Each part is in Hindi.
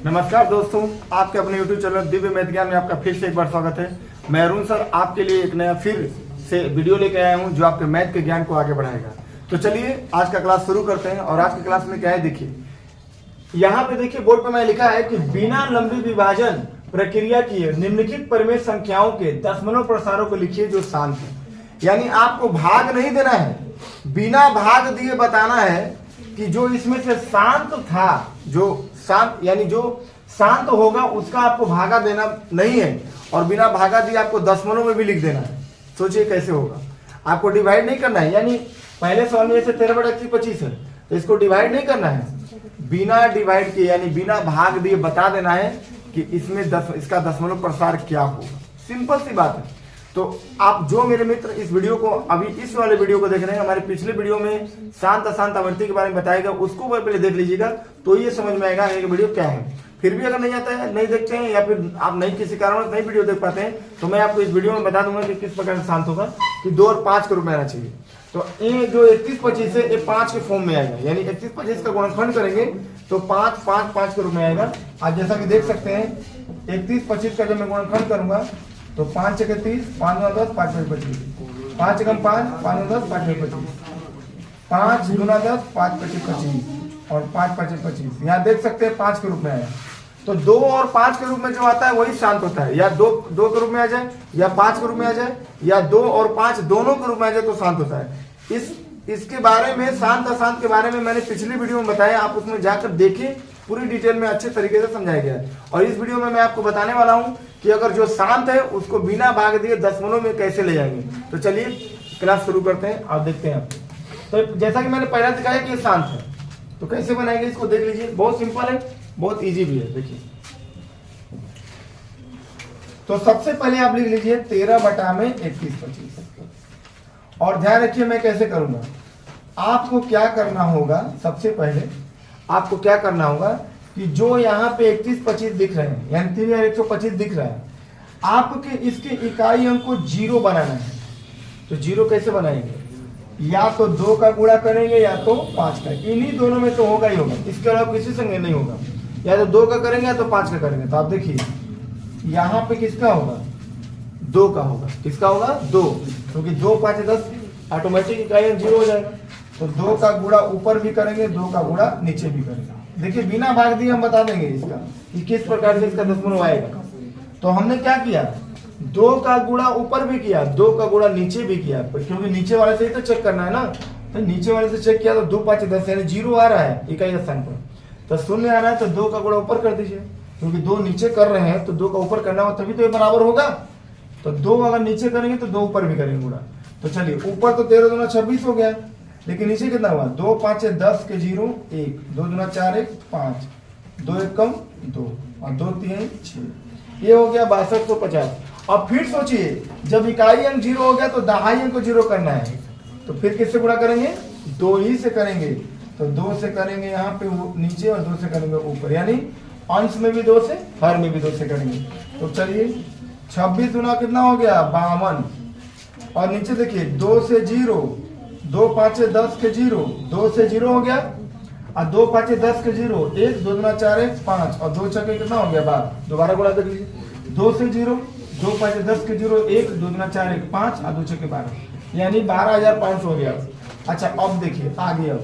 नमस्कार दोस्तों, आपके अपने YouTube चैनल दिव्य मैथ ज्ञान में आपका फिर से एक बार स्वागत है। मैं अरुण सर आपके लिए एक नया फिर से वीडियो लेके आया हूं जो आपके मैथ के ज्ञान को आगे बढ़ाएगा। तो चलिए आज का क्लास शुरू करते हैं। और आज की क्लास में क्या है देखिए, यहाँ पे देखिए बोर्ड पे मैं लिखा है कि बिना लंबी विभाजन प्रक्रिया किए निम्नलिखित परिमेय संख्याओं के दशमलव प्रसारों को लिखिए जो शांत है। यानी आपको भाग नहीं देना है, बिना भाग दिए बताना है कि जो इसमें से शांत था, जो शांत यानी जो शांत होगा उसका आपको भागा देना नहीं है, और बिना भागा दिए आपको दशमलव में भी लिख देना है। सोचिए कैसे होगा, आपको डिवाइड नहीं करना है। यानी पहले सवाल में जैसे 13/25 है तो इसको डिवाइड नहीं करना है, बिना डिवाइड किए यानी बिना भाग दिए बता देना है कि इसमें इसका दशमलव प्रसार क्या होगा। सिंपल सी बात है। तो आप जो मेरे मित्र इस वीडियो को अभी इस वाले वीडियो को देख रहे हैं, हमारे पिछले वीडियो में शांत अशांत आवृत्ति के बारे में बताएगा, उसको पहले देख लीजिएगा तो ये समझ में आएगा कि वीडियो क्या है। फिर भी अगर नहीं आता है, नहीं देखते हैं, या फिर आप नहीं किसी कारण नहीं वीडियो देख पाते हैं, तो मैं आपको इस वीडियो में बता दूंगा कि किस प्रकार से शांत होगा कि 2 और 5 के रूप में आना चाहिए। तो ये जो 31-25 है ये 5 के फॉर्म में आएगा, यानी 31-25 का गुणनखंड करेंगे तो 5-5-5 के रूप में आएगा। आप जैसा कि देख सकते हैं 31-25 का जब मैं गुणनखंड करूंगा तो 5 × 30, 5 × 10, 5 × 25, 5 × 5, 5 × 10, 5 × 25, 5 × 10, 5 × 25 और 5 × 25। यहाँ देख सकते हैं 5 के रूप में आया। तो 2 और 5 के रूप में जो आता है वही शांत होता है। या 2 के रूप में आ जाए, या 5 के रूप में आ जाए, या 2 और 5 दोनों के रूप में आ जाए तो शांत होता है। इसके बारे में, शांत अशांत के बारे में मैंने पिछली वीडियो में बताया, आप उसमें जाकर देखिए, पूरी डिटेल में अच्छे तरीके से समझाया गया है। और इस वीडियो में मैं आपको बताने वाला हूं कि अगर जो शांत है उसको बिना भाग दिए दशमलव में कैसे ले जाएंगे। तो चलिए क्लास शुरू करते हैं, आप देखते हैं। तो जैसा कि मैंने पहले दिखाया कि ये शांत है, तो कैसे बनाएंगे इसको देख लीजिए। बहुत सिंपल है, बहुत इजी भी है। देखिए, तो सबसे पहले आप लिख लीजिए 13/31-25। और ध्यान रखिए मैं कैसे करूंगा। आपको क्या करना होगा, सबसे पहले आपको क्या करना होगा कि जो यहाँ पे 31-25 दिख रहे हैं, यानी 3125 दिख रहा है, आपके इसके इकाई अंक को 0 बनाना है। तो 0 कैसे बनाएंगे, या तो 2 का गुणा करेंगे या तो 5 का, इन्हीं दोनों में तो होगा ही होगा, इसके अलावा किसी संग नहीं होगा। या तो 2 का करेंगे या तो 5 का करेंगे। तो आप देखिए यहाँ पे किसका होगा, 2 का होगा। किसका होगा, 2, क्योंकि 2 5 10 ऑटोमेटिक इकाई अंक 0 हो जाएगा। तो 2 का गुणा ऊपर भी करेंगे, 2 का गुणा नीचे भी करेंगे। देखिए बिना भाग दिए हम बता देंगे इसका कि किस प्रकार से इसका दशमलव आएगा। तो हमने क्या किया, 2 का गुणा ऊपर भी किया, 2 का गुणा नीचे भी किया, क्योंकि नीचे वाले से ही तो चेक करना है ना। तो नीचे वाले से चेक किया तो 2 5 10 यानी 0 आ रहा है इकाई स्थान पर। तो 0 आ रहा है तो 2 का गुणा ऊपर कर दीजिए, क्योंकि 2 नीचे कर रहे हैं तो 2 का ऊपर करना हो तभी तो ये बराबर होगा। तो 2 अगर नीचे करेंगे तो 2 ऊपर भी करेंगे गुणा। तो चलिए ऊपर तो 13 दूना 26 हो गया, लेकिन नीचे कितना हुआ, 2 5 10 के 0 1, 2 दूना 4 1 5, 2 1 कम 2 और 2 3 6, ये हो गया 6250। अब फिर सोचिए जब इकाई अंक 0 हो गया तो दहाई अंक को 0 करना है, तो फिर किससे गुणा करेंगे, 2 ही से करेंगे। तो 2 से करेंगे यहाँ पे नीचे और 2 से करेंगे ऊपर, यानी अंश में भी 2 से, हर में भी 2 से करेंगे। तो चलिए 26 गुना कितना हो गया, 52। और नीचे देखिए 2 से 0, 2 5 10 के 0, 2 से 0 हो गया, और 2 5 10 के 0 1, 2 दूना 4 1 5 और 2 छक्के कितना हो गया 12। दोबारा गुणा देख लीजिए, 2 से 0, 2 5 10 के 0 1, 2 दूना 4 1 5 और 2 छक्के 12, यानी 12500 हो गया। अच्छा अब देखिए आगे, अब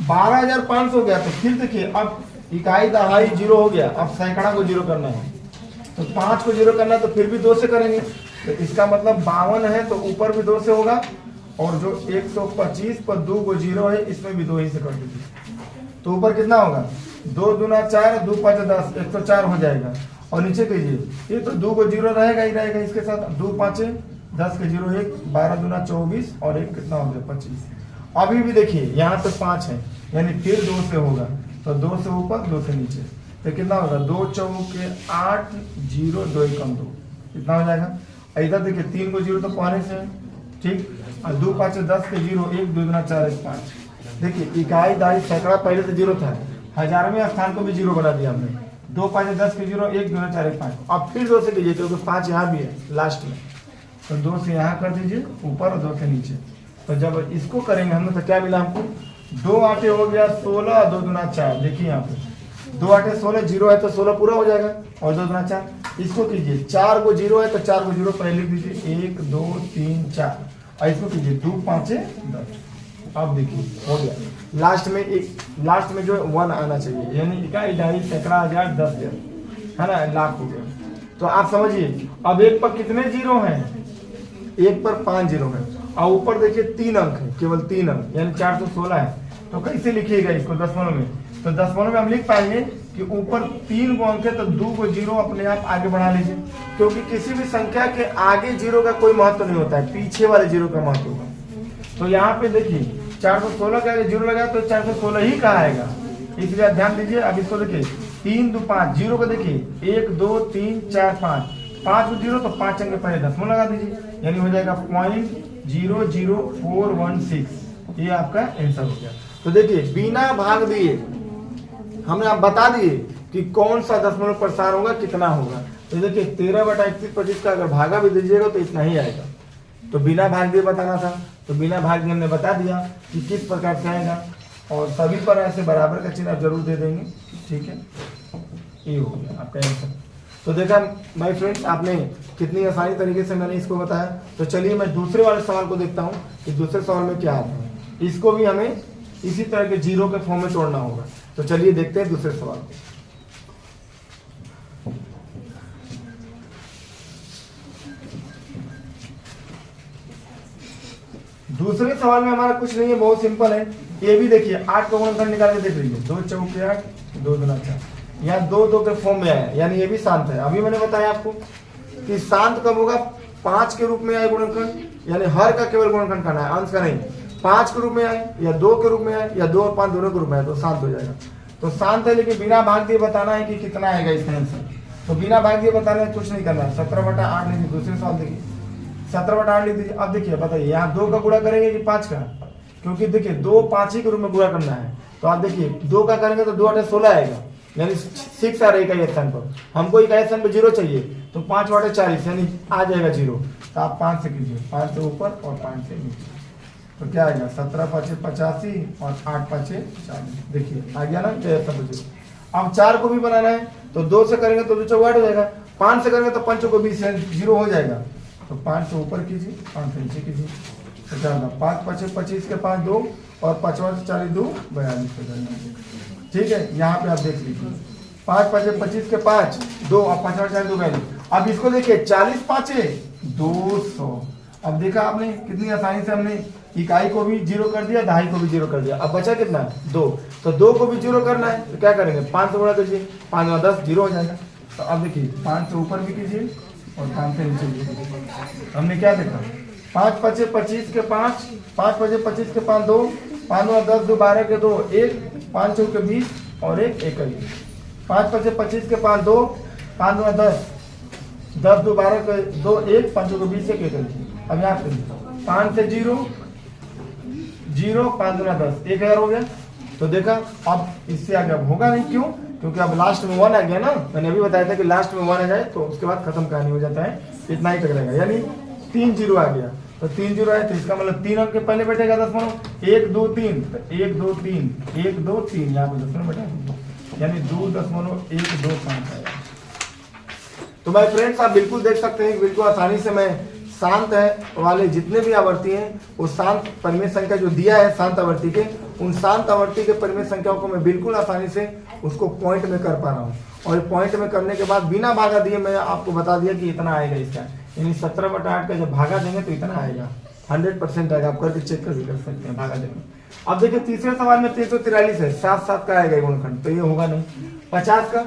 12500 हो गया तो फिर देखिए अब इकाई दहाई 0 हो गया, अब सैकड़ा को 0 करना है। तो 5 को 0 करना है तो फिर भी 2 से करेंगे। तो इसका मतलब 52 है तो ऊपर भी 2 से होगा, और जो 125 पर 2 को 0 है इसमें भी 2 ही से कर दीजिए। तो ऊपर कितना होगा, 2 दूना 4, 2 5 10 104 हो जाएगा। और नीचे कीजिए, ये तो 2 को 0 रहेगा ही रहेगा इसके साथ, 2 5 10 के 0 1, 12 दूना 24 और 1 कितना हो गया 25। अभी भी देखिए यहाँ पे 5 है, यानी फिर 2 से होगा। तो 2 से ऊपर 2 से नीचे, तो कितना होगा, 2 चौके 8 0 2 1 2, कितना हो जाएगा। इधर देखिए 3 को 0 तो पहले से है, ठीक, और 2 5 10 के 0 1, 2 दूना 4 1 5। देखिए इकाई दहाई सैकड़ा पहले से 0 था, हजारवें स्थान को भी 0 बना दिया हमने। 2 5 10 के 0 1, 2 दूना 4 1 5। अब फिर 2 से कीजिए क्योंकि 5 यहाँ भी है लास्ट में, तो 2 से यहाँ कर दीजिए ऊपर और 2 से नीचे। तो जब इसको करेंगे हमने तो क्या मिला हमको, 2 8 हो गया 16, 2 दूना 4। देखिए यहाँ पे 2 8 16, जीरो है तो 16 पूरा हो जाएगा, और 2 दूना 4। इसको कीजिए 4 को जीरो है तो 4 को जीरो पहले लिख दीजिए, 1 2 3 4, और इसको कीजिए 2 5 10। अब देखिए हो गया, लास्ट में जो 1 आना चाहिए, यानी इकाई, ढाई, सैकड़ा, हजार, 10 हजार, है ना, लाख हो गया। तो आप समझिए अब एक पर कितने जीरो हैं, एक पर 5 जीरो है, और ऊपर देखिए 3 अंक है, केवल 3 अंक, यानी 416 है। तो कैसे लिखिएगा इसको दशमलव में, तो दशमलव में हम लिख पाएंगे कि ऊपर 3 को अंक है तो 2 को जीरो अपने आप आगे बढ़ा लीजिए, क्योंकि किसी भी संख्या के आगे जीरो का कोई महत्व नहीं होता है, पीछे वाले जीरो का महत्व होगा। तो यहाँ पे देखिए 416 का जीरो लगा तो 416 ही कहा आएगा, इसलिए ध्यान दीजिए। अब इसको देखिए 3 2 5, जीरो को देखिए 1 2 3 4 5, 5 को जीरो तो 5 अंक पहले दशमलव लगा दीजिए, यानी हो जाएगा 0.00416, ये आपका आंसर हो गया। तो देखिए बिना भाग दिए हमने आप बता दिए कि कौन सा दशमलव प्रसार होगा, कितना होगा। तो देखिए 13/3125 का अगर भागा भी दीजिएगा तो इतना ही आएगा। तो बिना भाग दिए बताना था, तो बिना भाग दिए हमने बता दिया कि किस प्रकार से आएगा, और सभी पर ऐसे बराबर का चिन्ह आप जरूर दे देंगे, ठीक है। ये हो गया आपका आंसर। तो देखा माय फ्रेंड्स, आपने कितनी आसानी तरीके से मैंने इसको बताया। तो चलिए मैं दूसरे वाले सवाल को देखता हूँ कि दूसरे सवाल में क्या आता है। इसको भी हमें इसी तरह के जीरो के फॉर्म में तोड़ना होगा। तो चलिए देखते हैं दूसरे सवाल को। दूसरे सवाल में हमारा कुछ नहीं है, बहुत सिंपल है। ये भी देखिए 8 का गुणनखंड निकाल के देख लीजिए, 2 चौके 8, 2 दूना 4, यहाँ 2 2 के फॉर्म में आया, यानी ये भी शांत है। अभी मैंने बताया आपको कि शांत कब होगा, 5 के रूप में आए गुणनखंड, यानी हर का केवल गुणनखंड करना है, अंश का नहीं। 5 के रूप में आए या 2 के रूप में आए या 2 और 5 दोनों के रूप में आए तो शांत हो जाएगा। तो शांत है, लेकिन बिना भाग दिए बताना है कि कितना आएगा इसका आंसर। तो बिना भाग दिए बताना है, कुछ नहीं करना है। 17/8 लीजिए, दूसरे सवाल देखिए 17/8 लिख दीजिए। अब देखिए बताइए यहाँ 2 का गुणा करेंगे कि 5 का, क्योंकि देखिए 2 5 ही के रूप में गुणा करना है। तो आप देखिए 2 का करेंगे तो 2 8 16 आएगा, यानी 6 आ रहा है स्थान पर। हमको इकाई स्थान पर 0 चाहिए, तो 5 8 40, यानी आ जाएगा 0। तो आप 5 से कीजिए, 5 से ऊपर और 5 से नीचे, तो क्या आएगा 17 5 85 और 8 5 40। देखिए आ गया ना इकाई स्थान पर 0। अब 4 को भी बनाना है, तो 2 से करेंगे तो 2 चौके 8 हो जाएगा, 5 से करेंगे तो 5 को 20, 0 हो जाएगा। तो 5 से ऊपर कीजिए, 5 से नीचे कीजिए, तो क्या होगा 5 5 25 के 5 2 और 5 5 40 2 42 हो जाएगा। ठीक है, यहाँ पे आप देख लीजिए 5 5 25 के 5 2 और 5 5 40 2 42। अब इसको देखिए 40 5 200। अब देखा आपने कितनी आसानी से हमने इकाई को भी 0 कर दिया, दहाई को भी 0 कर दिया। अब बचा कितना 2, तो 2 को भी 0 करना है, तो क्या करेंगे 5 से गुणा कीजिए, 5 और 10 0 हो जाएगा। तो अब देखिए 5 से ऊपर भी कीजिए और 5 से नीचे भी कीजिए। हमने क्या देखा 5 5 25 के 5 5 5 25 के 5 2 5 और 10 2 12 के 2 1 5 चौके 20 और 1 21। 5 5 25 के 5 2 5 और 10 10 2 12 के 2 1 5 चौके 20 1 21। अब यहाँ पे 5 से 0 0 5 2 10 1000 हो गया। तो देखा अब इससे आगे अब होगा नहीं, क्यों? क्योंकि अब लास्ट में 1 आ गया ना, मैंने अभी बताया था कि लास्ट में 1 आ जाए तो उसके बाद खत्म कहानी हो जाता है, इतना ही तक रहेगा। यानी 3 0 आ गया, तो 3 0 है तो इसका मतलब 3 अंक के पहले बैठेगा दशमलव, 1 2 3 1 2 3 1 2 3, यहाँ पे दशमलव बैठा, यानी 2.125 आएगा। तो भाई फ्रेंड्स आप बिल्कुल देख सकते हैं, बिल्कुल आसानी से मैं शांत है वाले जितने भी आवर्ती हैं वो शांत परिमेय संख्या जो दिया है शांत आवर्ती के, उन शांत आवर्ती के परिमेय संख्याओं को मैं बिल्कुल आसानी से उसको पॉइंट में कर पा रहा हूँ। और पॉइंट में करने के बाद बिना भागा दिए मैं आपको बता दिया कि इतना आएगा इसका, यानी 17/8 का जब भागा देंगे तो इतना आएगा, 100% आएगा। आप करके चेक कर भी कर सकते हैं भागा देंगे। अब देखिए तीसरे सवाल में 343 है, 7 7 का आएगा गुणनखंड, तो ये होगा नहीं। 50 का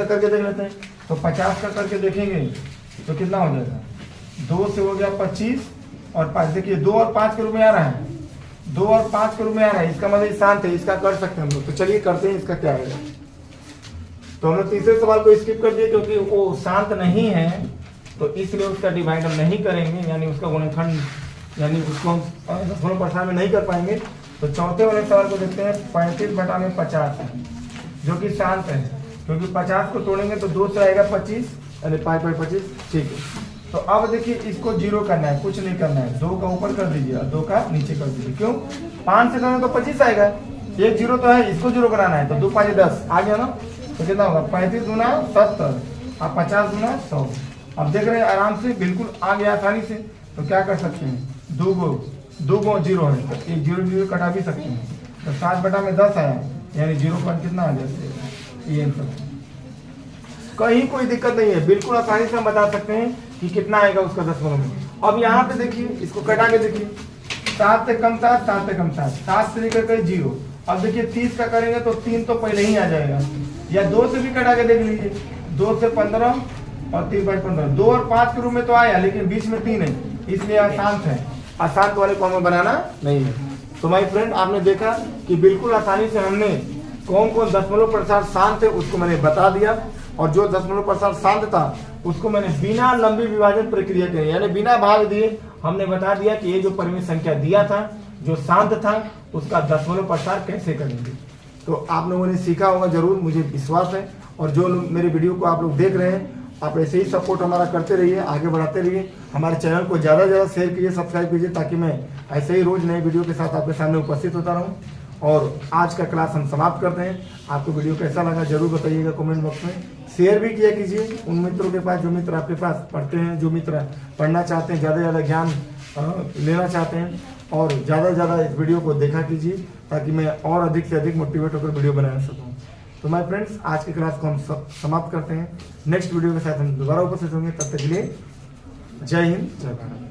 करके देख लेते हैं, तो 50 का करके देखेंगे तो कितना हो जाएगा, 2 से हो गया 25 और 5, देखिए 2 और 5 के रूप में आ रहा है, 2 और 5 के रूप में आ रहा है, इसका मतलब शांत है, इसका कर सकते हैं हम लोग। तो चलिए करते हैं इसका क्या आएगा। तो हम लोग तीसरे सवाल को स्किप कर दिए क्योंकि वो शांत नहीं है, तो इसलिए उसका डिवाइड हम नहीं करेंगे, यानी उसका गुणनखंड यानी उसको हम दशमलव प्रसार में नहीं कर पाएंगे। तो चौथे वाले सवाल को देखते हैं, 35/50 जो कि शांत है, क्योंकि 50 को तोड़ेंगे तो 2 से आएगा 25, यानी 5/25। ठीक है, तो अब देखिए इसको 0 करना है, कुछ नहीं करना है, 2 का ऊपर कर दीजिए और 2 का नीचे कर दीजिए। क्यों? 5 से करेंगे तो 25 आएगा, एक जीरो तो है, इसको जीरो बनाना है, तो 2 5 10 आ गया ना। तो कितना होगा 35 गुना 70 और 50 गुना 100। अब देख रहे हैं आराम से बिल्कुल आ गया आसानी से। तो क्या कर सकते हैं, दो गो जीरो है तो एक जीरो जीरो कटा भी सकते हैं। तो 7/10 आया, यानी 0 कितना आ जाए, ये कहीं कोई दिक्कत नहीं है, बिल्कुल आसानी से हम बता सकते हैं कि कितना आएगा उसका दशमलव में। अब यहाँ पे देखिए, इसको कटा के देखिए, 7 से कम 7, 7 से कम 7, 7 से लेकर के 0। अब देखिए 30 का करेंगे तो 3 तो पहले ही आ जाएगा, या 2 से भी कटा के देख लीजिए, 2 से 15 और 3/15, 2 और 5 के रूप में तो आया, लेकिन बीच में 3 है, इसलिए आसान है, आसान वाले कॉमन बनाना नहीं है। तो माय फ्रेंड, आपने देखा कि बिल्कुल आसानी से हमने कौन कौन दशमलव प्रसार शांत है उसको मैंने बता दिया, और जो दशमलव प्रसार शांत था उसको मैंने बिना लंबी विभाजन प्रक्रिया के, यानी बिना भाग दिए हमने बता दिया कि ये जो परिमित संख्या दिया था जो शांत था उसका दशमलव प्रसार कैसे करेंगे। तो आप लोगों ने सीखा होगा जरूर, मुझे विश्वास है। और जो लोग मेरे वीडियो को आप लोग देख रहे हैं, आप ऐसे ही सपोर्ट हमारा करते रहिए, आगे बढ़ाते रहिए। हमारे चैनल को ज़्यादा से ज़्यादा शेयर कीजिए, सब्सक्राइब कीजिए, ताकि मैं ऐसे ही रोज़ नए वीडियो के साथ आपके सामने उपस्थित होता रहूँ। और आज का क्लास हम समाप्त करते हैं। आपको वीडियो कैसा लगा जरूर बताइएगा कमेंट बॉक्स में। शेयर भी किया कीजिए उन मित्रों के पास जो मित्र आपके पास पढ़ते हैं, जो मित्र पढ़ना चाहते हैं, ज़्यादा से ज़्यादा ज्ञान लेना चाहते हैं, और ज़्यादा से ज़्यादा इस वीडियो को देखा कीजिए, ताकि मैं और अधिक से अधिक मोटिवेट होकर वीडियो बना सकूँ। तो माय फ्रेंड्स, आज के क्लास को हम समाप्त करते हैं। नेक्स्ट वीडियो के साथ हम दोबारा उपस्थित होंगे, तब तक के लिए जय हिंद, जय भारत।